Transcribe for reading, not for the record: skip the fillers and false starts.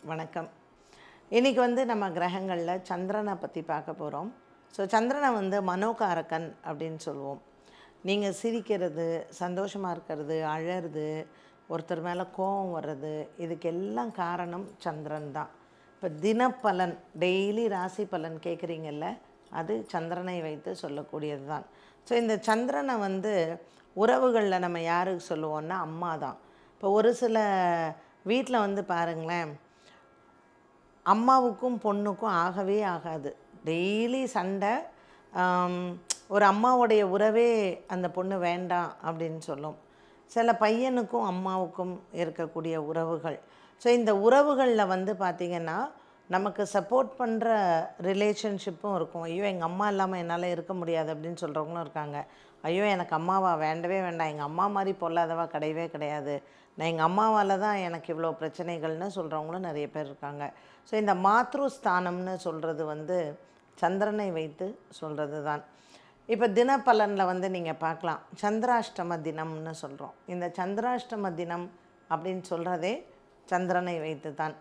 வணக்கம். இன்றைக்கி நம்ம கிரகங்களில் சந்திரனை பற்றி பார்க்க போகிறோம். ஸோ சந்திரனை மனோகாரகன் அப்படின்னு சொல்லுவோம். நீங்கள் சிரிக்கிறது, சந்தோஷமாக இருக்கிறது, அழறது, ஒருத்தர் மேலே கோபம் வர்றது, இதுக்கெல்லாம் காரணம் சந்திரன் தான். இப்போ தினப்பலன், டெய்லி ராசி பலன் கேட்குறீங்கல்ல, அது சந்திரனை வைத்து சொல்லக்கூடியது தான். ஸோ இந்த சந்திரனை உறவுகளில் நம்ம யாருக்கு சொல்லுவோன்னா அம்மா தான். இப்போ ஒரு சில வீட்டில் பாருங்களேன், அம்மாவுக்கும் பொண்ணுக்கும் ஆகவே ஆகாது. டெய்லி சண்டை. ஒரு அம்மாவுடைய உறவே அந்த பொண்ணு வேண்டாம் அப்படின்னு சொல்லும். சில பையனுக்கும் அம்மாவுக்கும் இருக்கக்கூடிய உறவுகள். ஸோ இந்த உறவுகளில் பார்த்திங்கன்னா நமக்கு சப்போர்ட் பண்ணுற ரிலேஷன்ஷிப்பும் இருக்கும். ஐயோ எங்கள் அம்மா இல்லாமல் என்னால் இருக்க முடியாது அப்படின்னு சொல்கிறவங்களும் இருக்காங்க. ஐயோ எனக்கு அம்மாவா வேண்டவே வேண்டாம், எங்கள் அம்மா மாதிரி பொல்லாதவா கிடையவே கிடையாது, நான் எங்கள் அம்மாவால் தான் எனக்கு இவ்வளோ பிரச்சனைகள்னு சொல்கிறவங்களும் நிறைய பேர் இருக்காங்க. ஸோ இந்த மாத்ருஸ்தானம்னு சொல்கிறது சந்திரனை வைத்து சொல்கிறது தான். இப்போ தினப்பலனில் நீங்கள் பார்க்கலாம், சந்திராஷ்டம தினம்னு சொல்கிறோம். இந்த சந்திராஷ்டம தினம் அப்படின்னு சொல்கிறதே சந்திரனை வைத்து தான்.